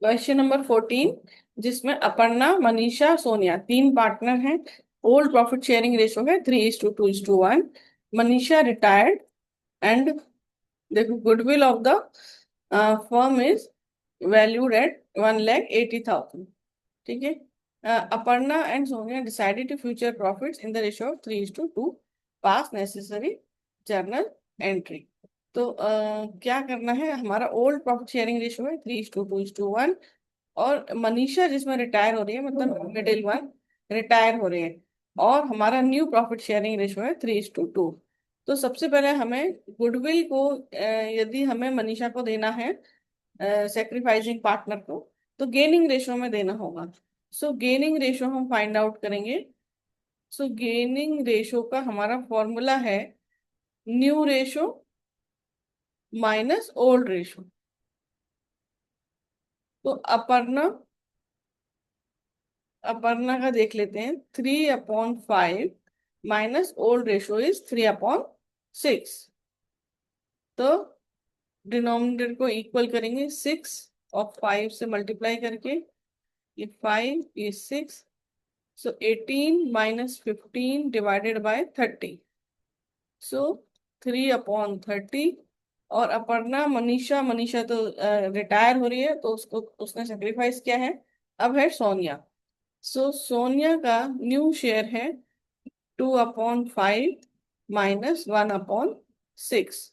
Question number 14, जिसमें अपर्णा, मनीषा, सोनिया तीन partner हैं। ओल्ड प्रॉफिट शेयरिंग रेशो है 3:2:1। मनीषा रिटायर्ड एंड देखो goodwill of the firm is valued at 1,80,000। ठीक है। Aparna and Sonia decided to future profits in the ratio of 3:2, pass necessary journal entry. तो क्या करना है, हमारा ओल्ड प्रॉफिट शेयरिंग रेशियो है 3:2:1, और मनीषा जिसमें रिटायर हो रही है, मतलब मिडिल वन रिटायर हो रहे हैं, और हमारा न्यू प्रॉफिट शेयरिंग रेशियो है 3:2। तो सबसे पहले हमें गुडविल को यदि हमें मनीषा को देना है, सेक्रीफाइसिंग पार्टनर को, तो गेनिंग रेशो में देना होगा। सो गेनिंग रेशो हम फाइंड आउट करेंगे। सो गेनिंग रेशो का हमारा फॉर्मूला है new ratio minus old ratio. तो अपर्णा का देख लेते हैं। 3/5 माइनस ओल्ड रेशो इज 3/6। तो डिनोमिनेटर को इक्वल करेंगे, 6 और 5 से मल्टीप्लाई करके, ये 5 ये 6। सो 18 - 15 डिवाइडेड बाय 30। सो 3/30। और अपर्णा, मनीषा मनीषा तो रिटायर हो रही है, तो उसको उसने सेक्रीफाइस किया है। अब है सोनिया। सो सोनिया का न्यू शेयर है 2/5 minus 1/6।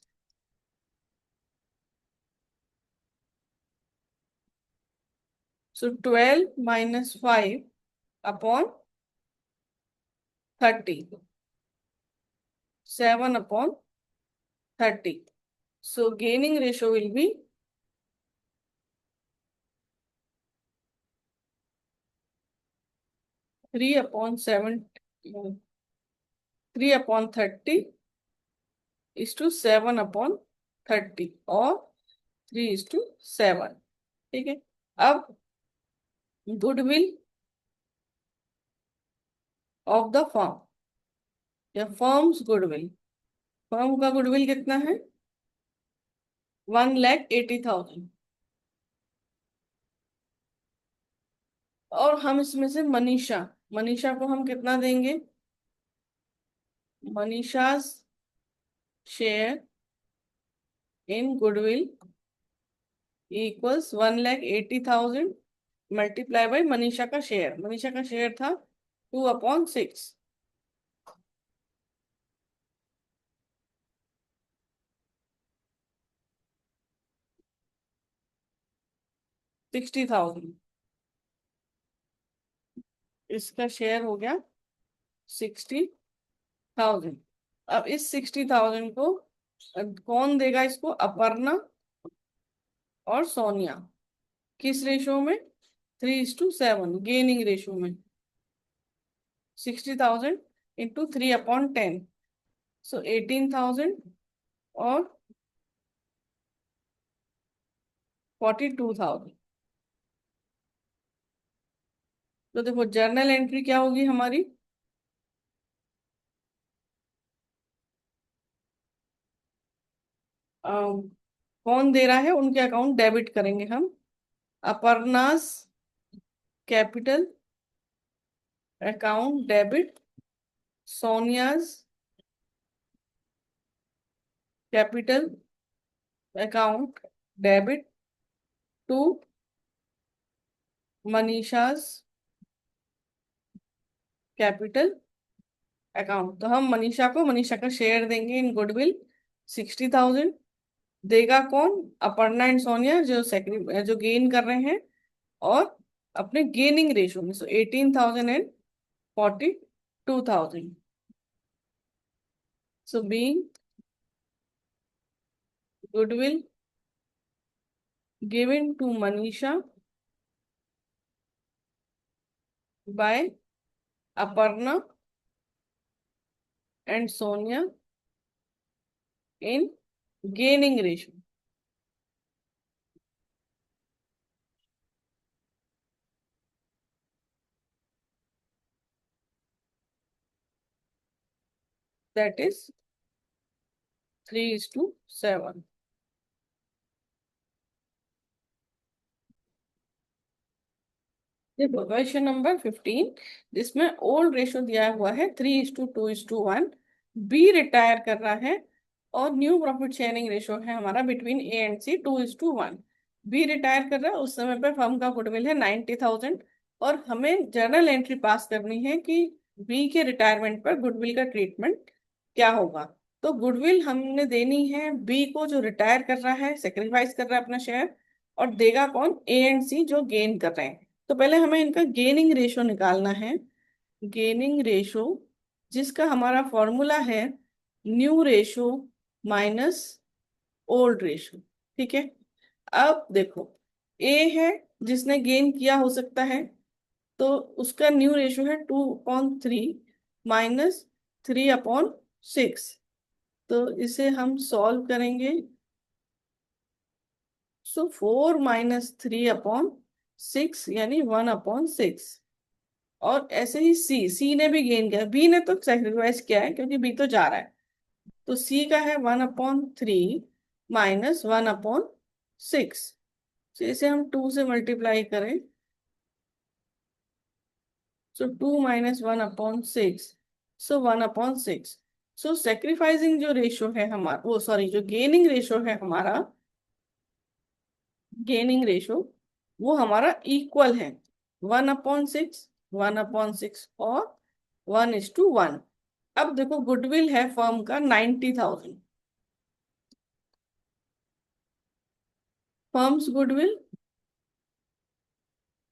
So 12 - 5/30, 7/30। So gaining ratio will be 3/7, 3/30 is to 7/30, और 3:7। ठीक है। अब गुडविल ऑफ द फर्म, या फर्म्स गुडविल, फर्म का गुडविल कितना है? 1,80,000। और हम इसमें से मनीषा, मनीषा को हम कितना देंगे? Manisha's share in goodwill equals 1,80,000 multiply by Manisha का शेयर। मनीषा का शेयर था 2/6। 60,000। इसका शेयर हो गया 60,000। अब इस 60,000 को कौन देगा? इसको अपर्णा और सोनिया। किस रेशो में? 3:7 गेनिंग रेशो में। 60,000 इंटू 3/10, सो 18,000 और 42,000। तो देखो जर्नल एंट्री क्या होगी हमारी? कौन दे रहा है उनके अकाउंट डेबिट करेंगे हम। Aparna's capital account debit, Sonia's capital account debit to Manisha's capital account. तो हम मनीषा को मनीषा का शेयर देंगे इन गुडविल 60,000। देगा कौन? अपर्णा एंड सोनिया, जो गेन कर रहे हैं, और अपने गेनिंग रेशो में। सो 18,000 and 42,000। So being goodwill given to Manisha by Aparna and Sonia in gaining ratio. That is 3:7। 7। देखो क्वेश्चन नंबर 15, जिसमें ओल्ड रेशो दिया हुआ है 3:2:1, बी रिटायर कर रहा है और न्यू प्रॉफिट शेयरिंग रेशो है हमारा between A and C 2:1। B retire कर रहा है, उस समय पे फर्म का गुडविल है 90,000 और हमें जर्नल एंट्री पास करनी है कि बी के रिटायरमेंट पर गुडविल का ट्रीटमेंट क्या होगा। तो गुडविल हमने देनी है बी को जो रिटायर कर रहा है, सेक्रीफाइस कर रहा है अपना शेयर, और देगा कौन, ए एंड सी जो गेन कर रहे हैं। तो पहले हमें इनका गेनिंग रेशो निकालना है। गेनिंग रेशो जिसका हमारा फॉर्मूला है new ratio minus old ratio. ठीक है। अब देखो, ए है जिसने गेन किया हो सकता है, तो उसका न्यू रेशो है 2/3 माइनस 3/6। तो इसे हम सॉल्व करेंगे। सो 4 - 3/6 यानी 1/6। और ऐसे ही सी ने भी गेन किया, बी ने तो सेक्रीफाइस किया है क्योंकि बी तो जा रहा है। तो सी का है 1/3 माइनस 1/6। तो इसे हम 2 से मल्टीप्लाई करें, सो 2 - 1/6, सो 1/6। सो सेक्रीफाइसिंग जो रेशो है हमारा, वो सॉरी, जो गेनिंग रेशो है हमारा, गेनिंग रेशो वो हमारा इक्वल है 1/6, 1/6 और 1:1। अब देखो गुडविल है फर्म का 90,000, फर्म्स गुडविल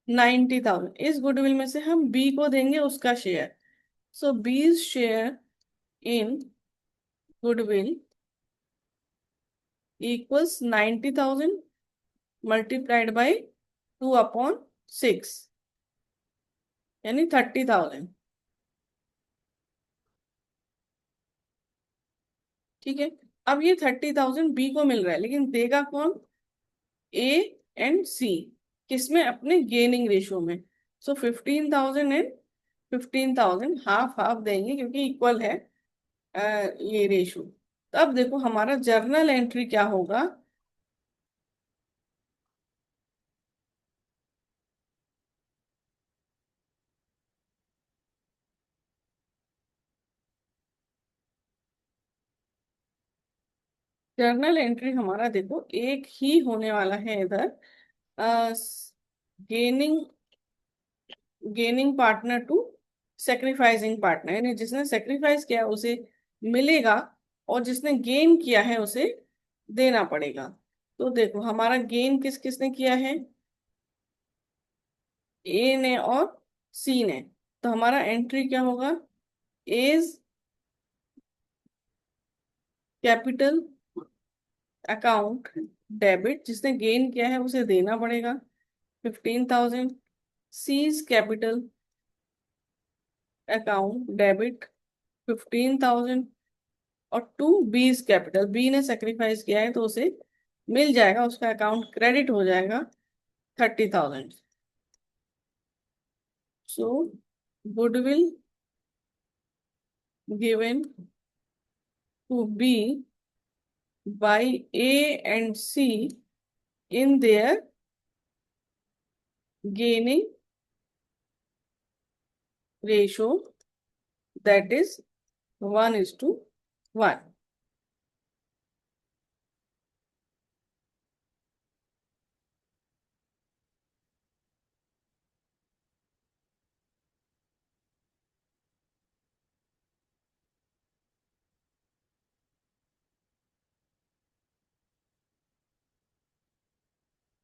90,000। इस गुडविल में से हम बी को देंगे उसका शेयर। सो बीज share in goodwill equals 90,000 multiplied by 2/6 यानी 30,000। ठीक है। अब ये 30,000 बी को मिल रहा है, लेकिन देगा कौन, ए एंड सी, किसमें, अपने गेनिंग रेशो में। सो 15,000 एंड 15,000 हाफ हाफ देंगे क्योंकि इक्वल है ये रेशो। तो अब देखो हमारा जर्नल एंट्री क्या होगा। जर्नल एंट्री हमारा देखो एक ही होने वाला है इधर, gaining gaining partner to sacrificing partner, यानी जिसने सेक्रीफाइस किया उसे मिलेगा और जिसने गेन किया है उसे देना पड़ेगा। तो देखो हमारा गेन किस किसने किया है, ए ने और सी ने। तो हमारा एंट्री क्या होगा, एज कैपिटल अकाउंट डेबिट, जिसने गेन किया है उसे देना पड़ेगा 15,000। Seize capital account debit 15,000। और टू बीज कैपिटल, बी ने सेक्रीफाइस किया है तो उसे मिल जाएगा, उसका अकाउंट क्रेडिट हो जाएगा 30,000। So goodwill given to be by A and C in their gaining ratio, that is 1:1।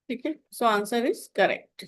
ठीक है, सो आंसर इज करेक्ट।